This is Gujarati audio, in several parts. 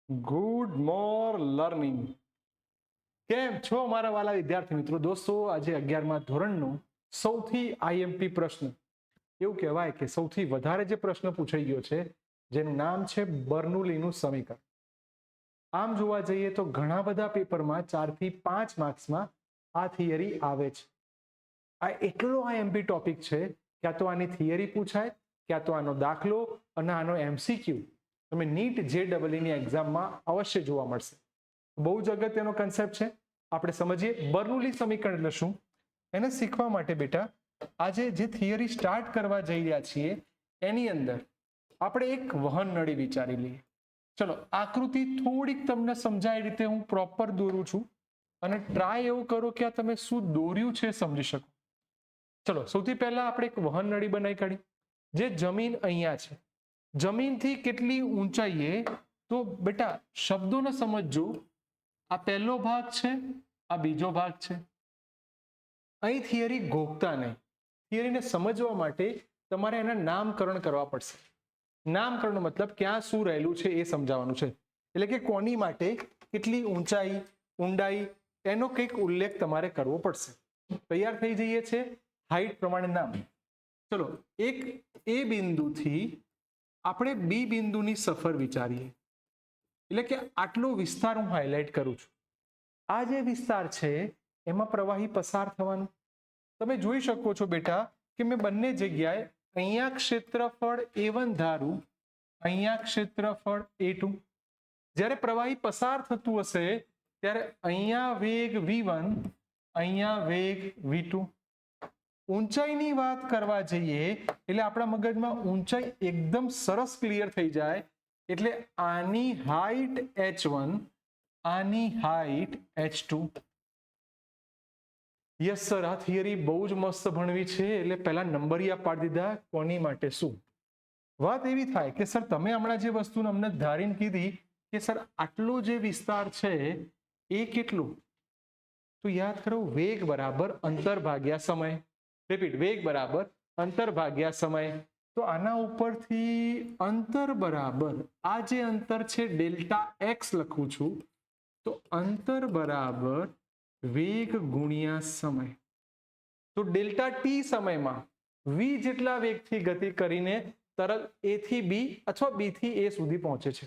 ગુડ મોર લર્નિંગ. કેમ છો મારા વાલા વિદ્યાર્થી મિત્રો? દોસ્તો, આજે 11મા ધોરણનો સૌથી આઈએમપી પ્રશ્ન, એવું કહેવાય કે સૌથી વધારે જે પ્રશ્ન પૂછાઈ ગયો છે, જેનું નામ છે બર્નોલીનું સમીકરણ. આમ જોવા જઈએ તો ઘણા બધા પેપરમાં 4 થી 5 માર્ક્સમાં આ થિયરી આવે છે. આ એટલો આઈએમપી ટોપિક છે, ક્યાં તો આની થિયરી પૂછાય, ક્યાં તો આનો દાખલો અને આનો એમસીક્યુ તમે નીટ જેડબલઈની એક્ઝામમાં અવશ્ય જોવા મળશે. બહુ જ અગત્યનો કન્સેપ્ટ છે. આપણે સમજીએ બર્નોલી સમીકરણ એટલે શું. એને શીખવા માટે બેટા આજે જે થિયરી સ્ટાર્ટ કરવા જઈ રહ્યા છીએ એની અંદર આપણે એક વહન નળી વિચારી લઈએ. ચલો, આકૃતિ થોડીક તમને સમજાય રીતે હું પ્રોપર દોરું છું અને ટ્રાય એવું કરો કે આ તમે શું દોર્યું છે સમજી શકો. ચલો, સૌથી પહેલા આપણે એક વહન નળી બનાવી કાઢી. જે જમીન અહીંયા છે, જમીનથી કેટલી ઊંચાઈએ, તો બેટા શબ્દોને સમજજો. આ પહેલો ભાગ છે, આ બીજો ભાગ છે. અહીં થિયરી ગોખતા નહીં. થિયરીને સમજવા માટે તમારે એના નામકરણ કરવા પડશે. નામકરણ મતલબ ક્યાં શું રહેલું છે એ સમજાવવાનું છે. એટલે કે કોની માટે કેટલી ઊંચાઈ, ઊંડાઈ, એનો કંઈક ઉલ્લેખ તમારે કરવો પડશે. તૈયાર થઈ જઈએ છે હાઈટ પ્રમાણે નામ. ચલો, એક એ બિંદુથી આપણે બી બિંદુની સફર વિચારીએ. એટલે કે આટલો વિસ્તાર હું હાઇલાઇટ કરું છું. આ જે વિસ્તાર છે એમાં પ્રવાહી પસાર થવાનું. તમે જોઈ શકો છો બેટા કે મેં બંને જગ્યાએ અહીંયા ક્ષેત્રફળ A1 ધારું, અહીંયા ક્ષેત્રફળ A2. જ્યારે પ્રવાહી પસાર થતું હશે ત્યારે અહીંયા વેગ V1, અહીંયા વેગ V2. ઊંચાઈની વાત કરવા જઈએ એટલે આપણા મગજમાં ઊંચાઈ એકદમ સરસ ક્લિયર થઈ જાય. એટલે આની હાઈટ H1, આની હાઈટ H2. યસ સર, આ થિયરી બહુ જ મસ્ત ભણવી છે. એટલે પહેલા નંબરિયા પાડી દીધા કોની માટે શું. વાત એવી થાય કે સર તમે હમણાં જે વસ્તુ અમને ધારીને કીધી કે સર આટલો જે વિસ્તાર છે એ કેટલું, તો યાદ કરો વેગ બરાબર અંતર ભાગ્યા સમય. રિપીટ, વેગ બરાબર અંતર ભાગ્યા સમય. તો આના ઉપરથી અંતર બરાબર આ જે અંતર છે ડેલ્ટા એક્સ લખું છું. તો અંતર બરાબર વેગ ગુણ્યા સમય. તો ડેલ્ટા ટી સમયમાં વી જેટલા વેગથી ગતિ કરીને તરત એ થી બી અથવા બી થી એ સુધી પહોંચે છે.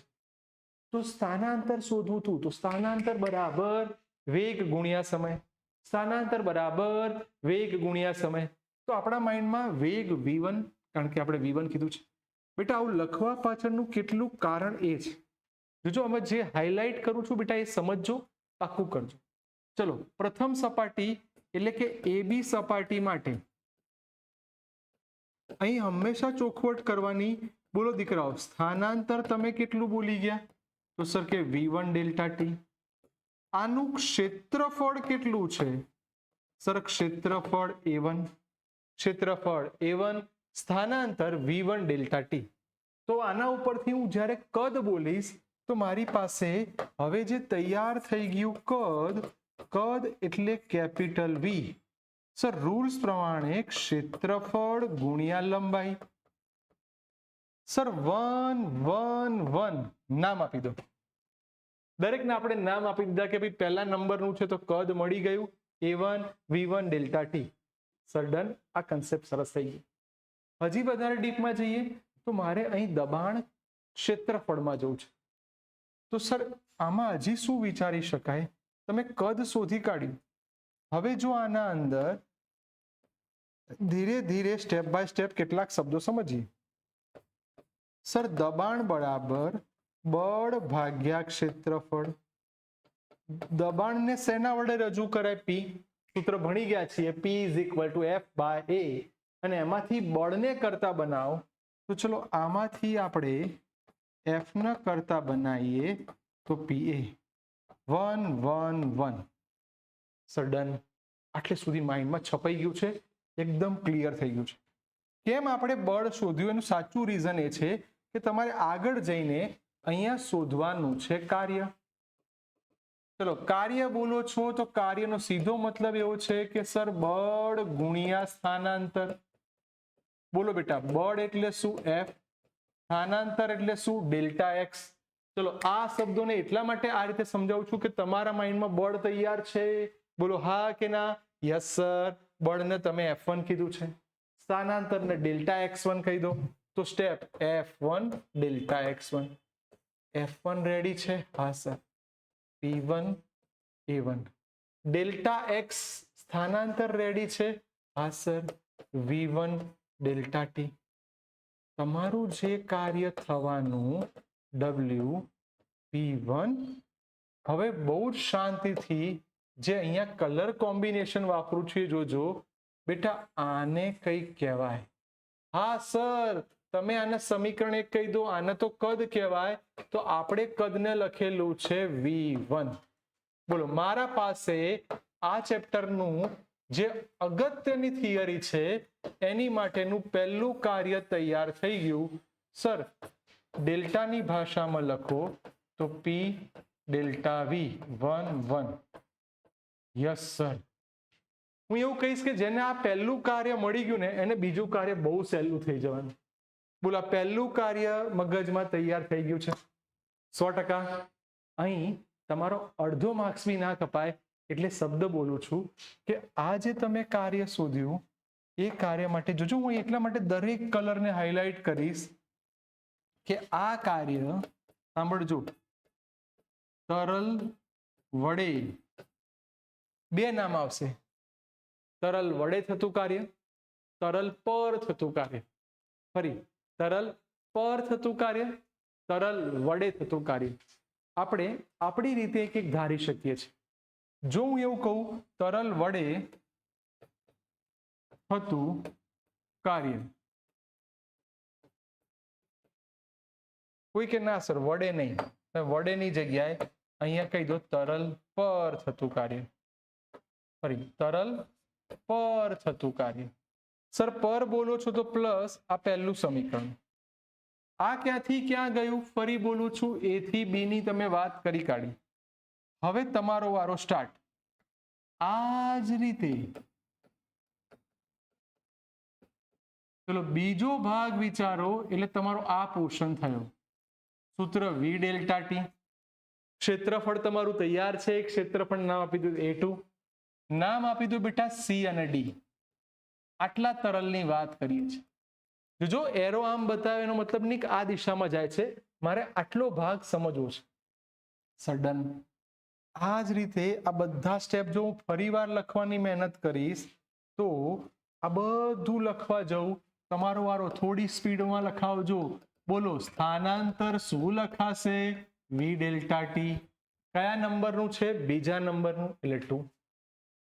તો સ્થાનાંતર શોધવું હતું. તો સ્થાનાંતર બરાબર વેગ ગુણ્યા સમય. સ્થાનાંતર બરાબર વેગ ગુણ્યા સમય. તો આપણા માઇન્ડમાં વેગ V1, કારણ કે આપણે V1 કીધું છે. બેટા આવું લખવા પાછળનું કેટલું કારણ એ છે. જો અમે જે હાઇલાઇટ કરું છું બેટા એ સમજજો, પાક્કું કરજો. ચલો, પ્રથમ સપાટી એટલે કે AB સપાટી માટે અહીં હંમેશા ચોખવટ કરવાની. બોલો દીકરાઓ, સ્થાનાંતર તમે કેટલું બોલી ગયા? તો સર કે V1 ડેલ્ટા ટી. આનું ક્ષેત્રફળ કેટલું છે? સર ક્ષેત્રફળ A1. ક્ષેત્રફળ A1, સ્થાનાંતર V1 ડેલ્ટા ટી. તો આના ઉપરથી હું જ્યારે કદ બોલીશ તો મારી પાસે હવે જે તૈયાર થઈ ગયું કદ એટલે કેપિટલ V. સર રૂલ્સ પ્રમાણે ક્ષેત્રફળ ગુણ્યા લંબાઈ. સર 1 1 1 નામ આપી દો. દરેકને આપણે નામ આપી દીધા કે ભાઈ પહેલા નંબરનું છે તો કદ મળી ગયું A1 V1 delta T. Sir done. આ કન્સેપ્ટ સરસ થઈ ગઈ. હજી વધારે ડીપમાં જઈએ તો મારે અહીં દબાણ ક્ષેત્રફળમાં જવું છે. તો સર આમાં હજી શું વિચારી શકાય? તમે કદ શોધી કાઢ્યું. હવે જો આના અંદર ધીરે ધીરે સ્ટેપ બાય સ્ટેપ કેટલાક શબ્દો સમજીએ. સર દબાણ બરાબર બળ ભાગ્યા ક્ષેત્રફળ. દબાણને શેના વડે રજૂ કરાય? P. સૂત્ર ભણી ગયા છીએ, P = F/A. અને એમાંથી બળને કરતા બનાવો. તો ચલો આમાંથી આપણે F ને કરતા બનાવીએ તો PA. 1 1 1. Sir done. આટલે સુધી માઇન્ડમાં છપાઈ ગયું છે, એકદમ ક્લિયર થઈ ગયું છે. કેમ આપણે બળ શોધ્યું? એનું સાચું રીઝન એ છે કે તમારે આગળ જઈને અહીંયા શોધવાનું છે કાર્ય. ચલો, કાર્ય બોલો છો તો કાર્યનો સીધો મતલબ એવો છે કે સર બળ ગુણ્યા સ્થાનાંતર. બોલો બેટા, બળ એટલે શું? F. સ્થાનાંતર એટલે શું? Delta x. ચલો આ શબ્દોને એટલા માટે આ રીતે સમજાવું છું કે તમારા માઇન્ડમાં બળ તૈયાર છે. બોલો હા કે ના? Yes sir. બળને તમે F1 કીધું છે, સ્થાનાંતરને ડેલ્ટા x1 કહી દો. તો step F1 delta x1. F1 ready છે? હા sir. P1 A1. Delta x સ્થાનાંતર રેડી છે? હા સર. V1 delta t. તમારું જે કાર્ય થવાનું W P1. હવે બહુ જ શાંતિથી જે અહીંયા કલર કોમ્બિનેશન વાપરું છું એ જોજો બેટા. આને કઈ કહેવાય? હા સર, તમે આને સમીકરણ 1 કહી દો. આને તો કદ કહેવાય. તો આપણે કદને લખેલું છે V1. બોલો, મારા પાસે આ ચેપ્ટરનું જે અગત્યની થિયરી છે એની માટેનું પહેલું કાર્ય તૈયાર થઈ ગયું. સર, ડેલ્ટાની ભાષામાં લખો તો P delta V 1 1. Yes sir. હું એવું કહીશ કે જેને આ પહેલું કાર્ય મળી ગયું ને એને બીજું કાર્ય બહુ સહેલું થઈ જવાનું. બોલો, આ પહેલું કાર્ય મગજમાં તૈયાર થઈ ગયું છે 100%. અહીં તમારો અડધો માર્ક્સ બી ના કપાય એટલે શબ્દ બોલું છું કે આ જે તમે કાર્ય શોધ્યું એ કાર્ય માટે જોજો, હું એટલા માટે દરેક કલરને હાઇલાઇટ કરીશ કે આ કાર્ય સાંભળજો. તરલ વડે બે નામ આવશે. તરલ વડે થતું કાર્ય, તરલ પર થતું કાર્ય. ફરી, તરલ પર થતું કાર્ય, તરલ વડે થતું કાર્ય. આપણે આપણી રીતે એક એક ધારી શકીએ છીએ. જો હું એવું કહું તરલ વડે થતું કાર્ય, કોઈ કે ના સર વડે નહીં, વડેની જગ્યાએ અહીંયા કહી દો તરલ પર થતું કાર્ય. ફરી, તરલ પર થતું કાર્ય. સર પર બોલો છો તો પ્લસ આ પહેલું સમીકરણ. આ ક્યાંથી ક્યાં ગયું? ફરી બોલું છું, A થી B ની તમે વાત કરી કાઢી. હવે તમારો વારો સ્ટાર્ટ. આ જ રીતે ચલો બીજો ભાગ વિચારો એટલે તમારો આ પોર્શન થયો. સૂત્ર V ડેલ્ટા T. ક્ષેત્રફળ તમારું તૈયાર છે. ક્ષેત્રફળ નામ આપી દીધું A2. નામ આપી દો બેટા C અને D. આટલા તરલની વાત કરીએ છીએ. જો એરો આમ બતાવે એનો મતલબ નહીં કે આ દિશામાં જાય છે, મારે આટલો ભાગ સમજવો છે. સડન આ જ રીતે આ બધા સ્ટેપ જો હું ફરીવાર લખવાની મહેનત કરીશ તો આ બધું લખવા જવું. તમારો વારો, થોડી સ્પીડમાં લખાવજો. બોલો, સ્થાનાંતર શું લખાશે? V delta T. કયા નંબરનું છે? બીજા નંબરનું એટલે 2.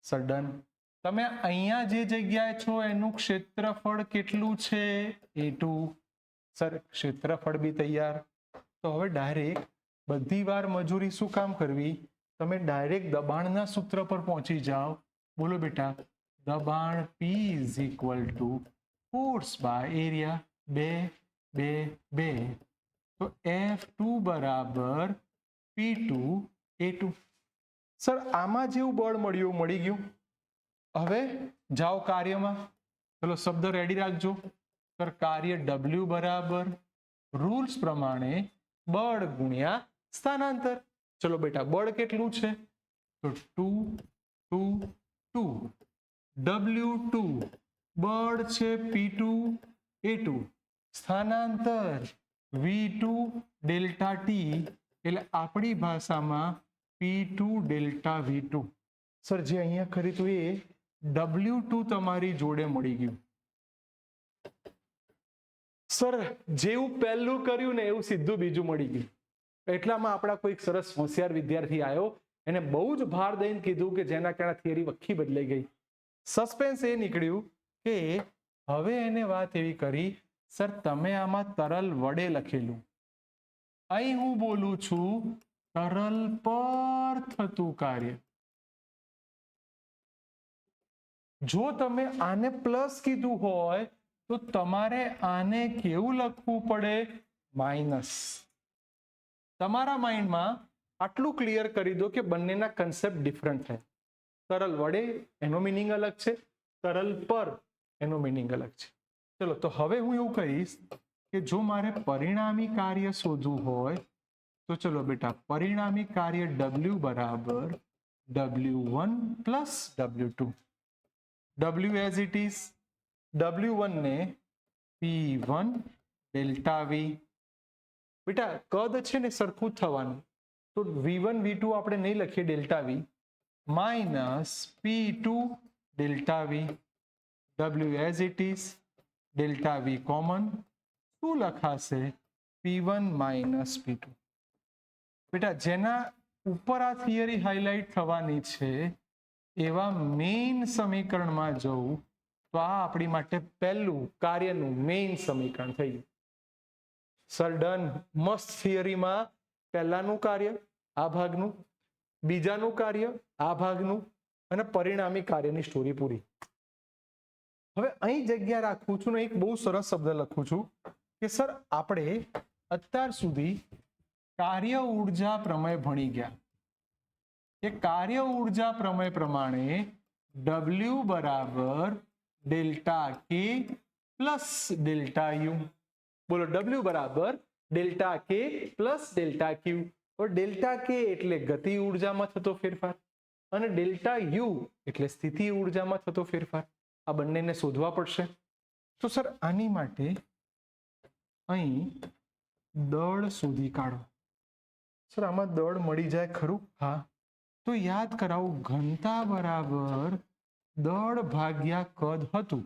સડન તમે અહીંયા જે જગ્યાએ છો એનું ક્ષેત્રફળ કેટલું છે? A2. સર, ક્ષેત્રફળ બી તૈયાર. તો હવે ડાયરેક્ટ બધી વાર મજૂરી શું કામ કરવી? તમે ડાયરેક્ટ દબાણના સૂત્ર પર પહોંચી જાઓ. બોલો બેટા, દબાણ P is equal to force by area 2 2 2. તો F2 બરાબર P2 A2. સર, આમાં જેવું બળ મળ્યું મળી ગયું. હવે જાઓ કાર્યમાં. ચલો શબ્દ રેડી રાખજો. સર, કાર્ય W બરાબર રૂલ્સ પ્રમાણે બળ ગુણ્યા સ્થાનાંતર. ચલો બેટા, બળ કેટલું છે? તો 2 2 2. W2 બળ છે P2 A2. સ્થાનાંતર V2 ડેલ્ટા T એટલે આપણી ભાષામાં P2 ડેલ્ટા V2. સર, જે અહીંયા ખરીદું એ W2 તમારી જોડે મળી ગયું. સર, જેવું પહેલું કર્યું ને એવું સીધું બીજું મળી ગયું. એટલામાં આપણા કોઈ સરસ હોશિયાર વિદ્યાર્થી આવ્યો, એને બહુ જ ભાર દઈને કીધું કે જેના કારણે થિયરી આખી બદલાઈ ગઈ. સસ્પેન્સ એ નીકળ્યું કે હવે એને વાત એવી કરી, સર તમે આમાં તરલ વડે લખેલું, અહીં હું બોલું છું તરલ પર થતું કાર્ય. જો તમે આને પ્લસ કીધું હોય તો તમારે આને કેવું લખવું પડે? માઇનસ. તમારા માઇન્ડમાં આટલું ક્લિયર કરી દો કે બંનેના કન્સેપ્ટ ડિફરન્ટ છે. તરલ વડે એનો મિનિંગ અલગ છે, તરલ પર એનો મિનિંગ અલગ છે. ચલો, તો હવે હું એવું કહીશ કે જો મારે પરિણામી કાર્ય શોધવું હોય તો તો ચલો બેટા પરિણામી કાર્ય W બરાબર W1 plus W2. W as it is, W1 ને P1 ડેલ્ટા V. બેટા કદ છે ને સરખું જ થવાનું, તો V1 V2 આપણે નહીં લખીએ delta V, minus P2 delta V. W as it is, delta V common, શું લખાશે P1 માઇનસ P2. બેટા જેના ઉપર આ થિયરી હાઇલાઇટ થવાની છે એવા મેઇન સમીકરણમાં જવું તો આ આપણી માટે પહેલું કાર્યનું મેઇન સમીકરણ થઈ ગયું. સર ડન, મસ્ત થિયરીમાં પહેલાનું કાર્ય આ ભાગનું, બીજાનું કાર્ય આ ભાગનું, અને પરિણામી કાર્યની સ્ટોરી પૂરી. હવે અહીં જગ્યા રાખું છું ને એક બહુ સરસ શબ્દ લખું છું કે સર આપણે અત્યાર સુધી કાર્ય ઉર્જા પ્રમેય ભણી ગયા કે કાર્ય ઉર્જા પ્રમેય પ્રમાણે W બરાબર ડેલ્ટા કે પ્લસ ડેલ્ટા યુ. બોલો W બરાબર ડેલ્ટા કે પ્લસ ડેલ્ટા ક્યુ. ડેલ્ટા કે એટલે ગતિ ઉર્જામાં થતો ફેરફાર અને ડેલ્ટા યુ એટલે સ્થિતિ ઉર્જામાં થતો ફેરફાર. આ બંનેને શોધવા પડશે. તો સર આની માટે અહીં દળ શોધી કાઢો. સર આમાં દળ મળી જાય ખરું? હા. તો યાદ કરાવું, ઘનતા બરાબર દળ ભાગ્યા કદ હતું,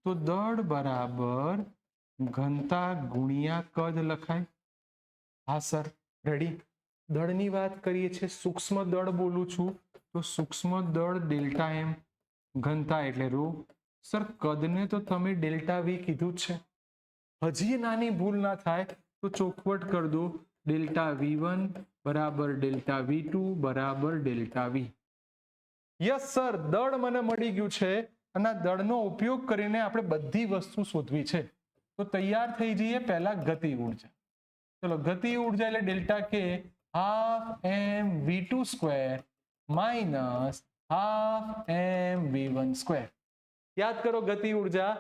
તો દળ બરાબર ઘનતા ગુણ્યા કદ લખાય. હા સર, રેડી. દળની વાત કરીએ છીએ, સૂક્ષ્મ દળ બોલું છું તો સૂક્ષ્મ દળ ડેલ્ટા એમ, ઘનતા એટલે રો. સર કદને તો તમે ડેલ્ટા વી કીધું જ છે. હજી નાની ભૂલ ના થાય તો ચોખવટ કરી દો, ડેલ્ટા V1 બરાબર ડેલ્ટા V2 બરાબર ડેલ્ટા V. યસ સર, દળ મને મળી ગયું છે અને આ દળનો ઉપયોગ કરીને આપણે બધી વસ્તુ શોધવી છે. તો તૈયાર થઈ જઈએ પહેલા ગતિ ઉર્જા. ચલો ગતિ ઉર્જા એટલે ડેલ્ટા કે half M V2 square minus half M V1 square. યાદ કરો ગતિ ઉર્જા,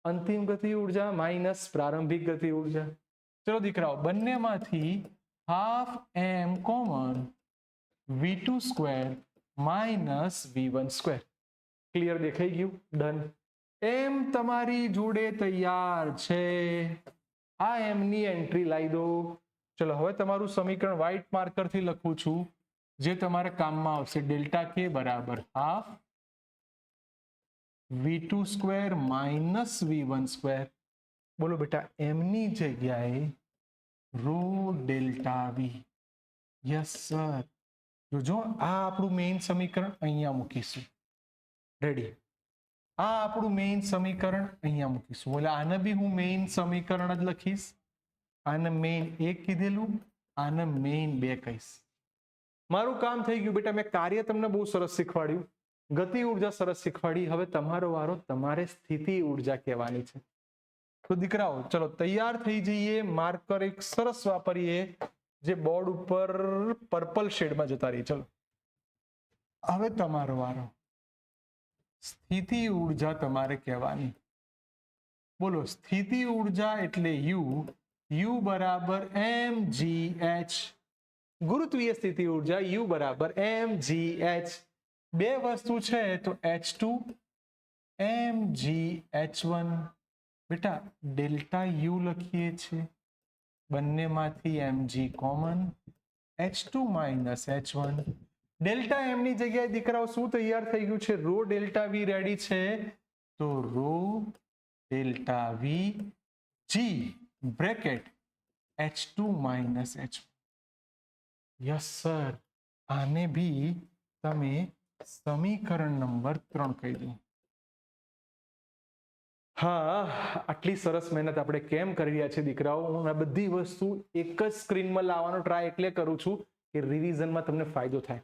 અંતિમ ગતિ ઉર્જા માઇનસ પ્રારંભિક ગતિ ઉર્જા. ચલો દીકરાઓ, બંનેમાંથી half M common, V2 square minus V1 square. Clear દેખાઈ ગયું? ડન. એમ તમારી જોડે તૈયાર છે. આ એમની એન્ટ્રી લાવી દો. ચલો હવે તમારું સમીકરણ વ્હાઇટ માર્કર થી લખું છું જે તમારા કામમાં આવશે. ડેલ્ટા કે બરાબર half V2 square minus V1 square. બોલો બેટા, એમની જગ્યાએ rho delta V. Yes sir. જો આ આપણું મેઇન સમીકરણ અહીંયા મૂકીશું. રેડી. આ આપણું મેઇન સમીકરણ અહીંયા મૂકીશું. એટલે આને બી હું મેઇન સમીકરણ જ લખીશ. આને મેઇન 1 કીધેલું, આને મેઇન 2 કહીશ. મારું કામ થઈ ગયું બેટા. મેં કાર્ય તમને બહુ સરસ શીખવાડ્યું, ગતિ ઉર્જા સરસ શીખવાડી. હવે તમારો વારો, તમારે સ્થિતિ ઉર્જા કહેવાની છે. તો દીકરાઓ ચલો તૈયાર થઈ જઈએ. માર્કર એક સરસ વાપરીએ જે બોર્ડ ઉપર પર્પલ શેડમાં જતા રહી. ચલો હવે તમારો વારો. સ્થિતિ ઉર્જા તમારે કહેવાની. બોલો, સ્થિતિ ઉર્જા એટલે U બરાબર mgh. ગુરુત્વીય સ્થિતિ ઉર્જા U બરાબર mgh. બે વસ્તુ છે તો H2 mgh1. બેટા ડેલ્ટા U લખીએ છીએ, બંનેમાંથી mg common, H2 minus H1. Delta M ની જગ્યાએ દીકરાઓ શું તૈયાર થઈ ગયું છે? રો ડેલ્ટા વી રેડી છે. તો rho delta V G bracket H2 minus H1. Yes sir. આને બી તમે સમીકરણ નંબર 3 કહી દો. હા, આટલી સરસ મહેનત આપણે કેમ કરી રહ્યા છીએ દીકરાઓ? હું આ બધી વસ્તુ એક જ સ્ક્રીનમાં લાવવાનો ટ્રાય એટલે કરું છું કે રિવિઝનમાં તમને ફાયદો થાય.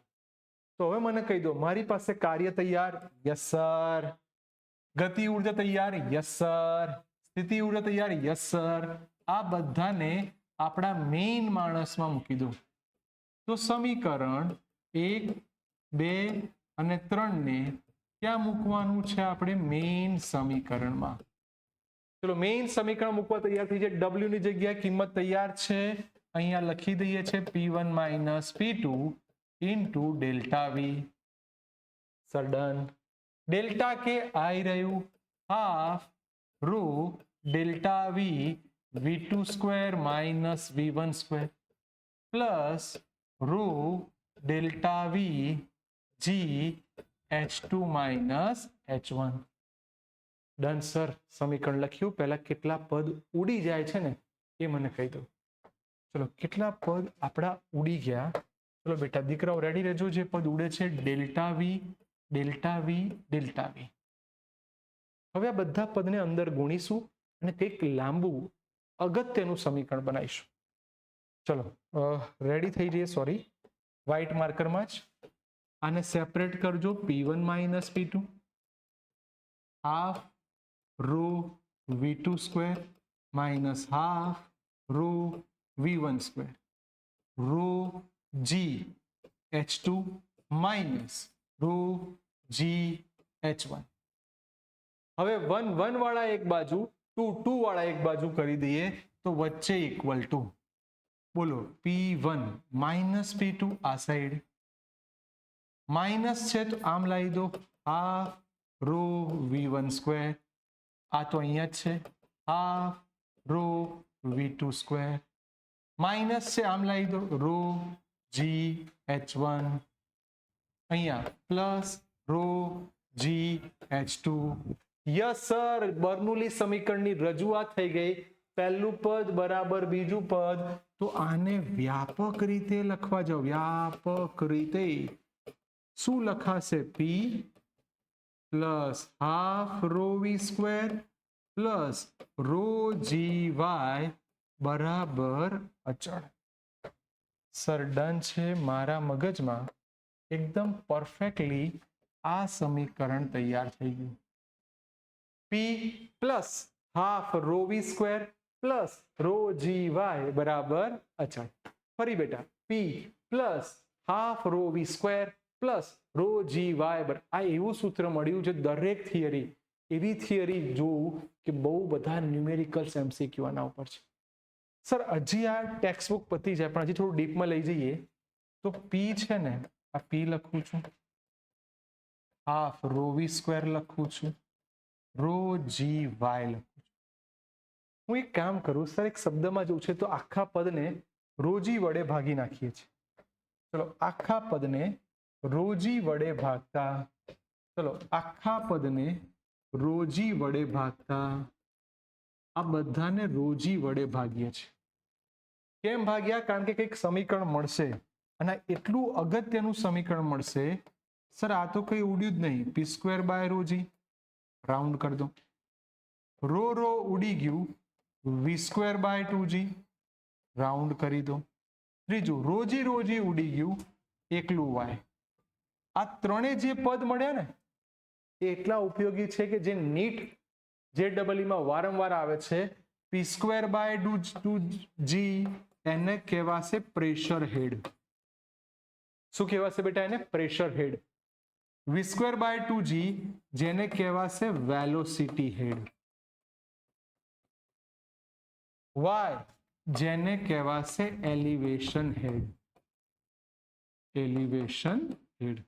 તો હવે મને કહી દો, મારી પાસે કાર્ય તૈયાર? Yes sir. ગતિ ઉર્જા તૈયાર? Yes sir. સ્થિતિ ઉર્જા તૈયાર? Yes sir. આ બધાને આપણા મેઇન માણસમાં મૂકી દો. તો સમીકરણ 1, 2 અને 3 ને ક્યાં મૂકવાનું છે? આપણે મેઇન સમીકરણમાં. ચલો મેઇન સમીકરણ મૂકવા તૈયાર થઈ જાય. W ની જગ્યાએ કિંમત તૈયાર છે. અહીંયા લખી દઈએ છે P1 minus P2 into delta V. Sir done. Delta કે આવી રહ્યું half rho delta V V2 square minus V1 square plus rho delta V G H2 minus H1. Done sir. સમીકરણ લખ્યું. પહેલા કેટલા પદ ઉડી જાય છે ને એ મને કહી દો. ચલો કેટલા પદ આપણા ઉડી ગયા. ચલો બેટા દીકરાઓ રેડી રહેજો. જે પદ ઉડે છે delta V delta V delta V. હવે આ બધા પદને અંદર ગુણીશું અને કંઈક લાંબુ અગત્યનું સમીકરણ બનાવીશું. ચલો રેડી થઈ જઈએ. સોરી, વ્હાઇટ માર્કરમાં જ આને સેપરેટ કરજો. P1 minus P2 half rho V2 square minus half rho V1 square rho G H2 minus rho G H1. હવે 1 1 વાળા એક બાજુ 2 2 વાળા એક બાજુ કરી દઈએ તો વચ્ચે ઇક્વલ ટુ બોલો P1 માઇનસ P2 આ સાઈડ માઇનસ છે તો આમ લાવી દો હાફ રો V1 સ્ક્વેર. આ તો અહીંયા જ છે half rho V2 square minus છે આમ લાવી દો રો જી H1 અહીંયા plus row G H2. Yes sir. Bernoulli સમીકરણની રજૂઆત થઈ ગઈ. પહેલું પદ બરાબર બીજું પદ. તો આને વ્યાપક રીતે લખવા જાઓ. વ્યાપક રીતે શું લખાશે? P પ્લસ હાફ રો વી સ્ક્વેર પ્લસ રો જી વાય બરાબર અચળ. સર ડન છે. મારા મગજમાં એકદમ પરફેક્ટલી આ સમીકરણ તૈયાર થઈ ગયું. P પ્લસ હાફ રો વી સ્ક્વેર પ્લસ રો જી વાય બરાબર અચળ. ફરી બેટા P પ્લસ હાફ રો વી સ્ક્વેર પ્લસ રો જી વાય બરાબર. આ એવું સૂત્ર મળ્યું છે. દરેક થિયરી એવી થિયરી જોવું કે બહુ બધા ન્યુમેરિકલ્સ MCQ આના ઉપર છે. સર હજી આ ટેક્સ્ટ બુક પતી જાય પણ હજી થોડું ડીપમાં લઈ જઈએ તો P છે ને આ P લખું છું હાફ રો વી સ્ક્વેર લખું છું રો જી વાય લખું છું. હું એક કામ કરું સર એક શબ્દમાં જવું છે તો આખા પદને રોજી વડે ભાગી નાખીએ છીએ. ચલો આખા પદને રોજી વડે ભાગતા ચલો આખા પદને રોજી વડે ભાગતા આ બધાને રોજી વડે ભાગીએ છીએ. કેમ ભાગ્યા? કારણ કે કંઈક સમીકરણ મળશે અને એટલું અગત્યનું સમીકરણ મળશે. સર આ તો કઈ ઉડ્યું જ નહીં. P સ્ક્વેર બાય રોજી રાઉન્ડ કરી દો. રો રો ઉડી ગયું. V square by 2G round કરી દો. ત્રીજું રોજી રોજી ઉડી ગયું એકલું વાય. આ ત્રણે જે પદ મળ્યા ને એ એટલા ઉપયોગી છે કે જે નીટ JEE વારંવાર આવે છે. P સ્ક્વેર બાય 2G એને કહેવાશે પ્રેશર હેડ. શું કહેવાશે બેટા એને? Pressure head. V square by 2G જેને કહેવાશે વેલોસિટી હેડ. Y જેને કહેવાશે એલિવેશન હેડ. એલિવેશન હેડ.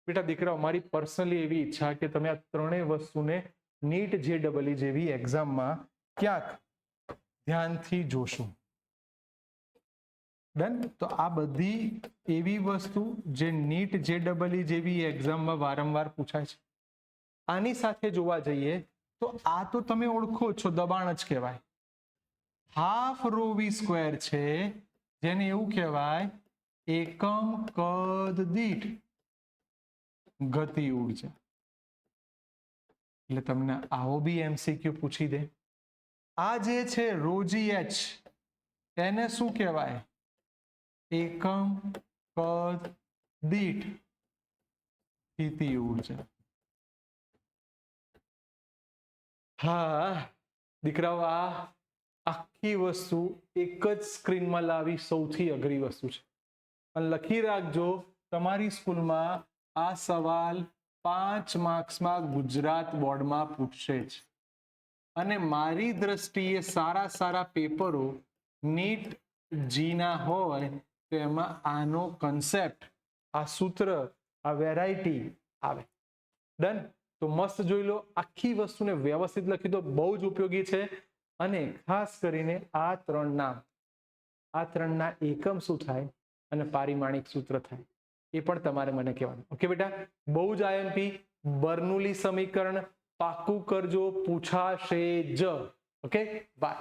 બેટા દીકરાઓ મારી પર્સનલી એવી ઈચ્છા કે તમે આ ત્રણેય વસ્તુને નીટ JEE જેવી એક્ઝામમાં ક્યાંક ધ્યાનથી જોશો. ડન. તો આ બધી એવી વસ્તુ જે નીટ JEE જેવી એક્ઝામમાં વારંવાર પૂછાય છે. આની સાથે જોવા જઈએ તો આ તો તમે ઓળખો છો દબાણ જ કહેવાય. હાફ રો વી સ્ક્વેર છે જેને એવું કહેવાય એકમ કદ દીઠ ગતિ ઉર્જા. એટલે તમને આવો બી MCQ પૂછી દે. આ જે છે રોજી H એને શું કહેવાય? એકમ કદ દીઠ સ્થિતિ ઉર્જા. હા દીકરાઓ આ આખી વસ્તુ એક જ સ્ક્રીનમાં લાવી સૌથી અઘરી વસ્તુ છે. અને લખી રાખજો તમારી સ્કૂલમાં આ સવાલ 5 માર્ક્સમાં ગુજરાત બોર્ડમાં પૂછશે જ. અને મારી દ્રષ્ટિએ સારા સારા પેપરો નીટ જી ના હોય તો એમાં આનો કન્સેપ્ટ, આ સૂત્ર, આ વેરાયટી આવે. ડન. તો મસ્ત જોઈ લો, આખી વસ્તુને વ્યવસ્થિત લખી દો, બહુ જ ઉપયોગી છે. અને ખાસ કરીને આ ત્રણના એકમ શું થાય અને પારિમાણિક સૂત્ર થાય એ પણ તમારે મને કહેવાનું. ઓકે બેટા, બહુ જ આઈએમપી. બર્નોલી સમીકરણ પાક્કું કરજો, પૂછાશે જ. Okay, by.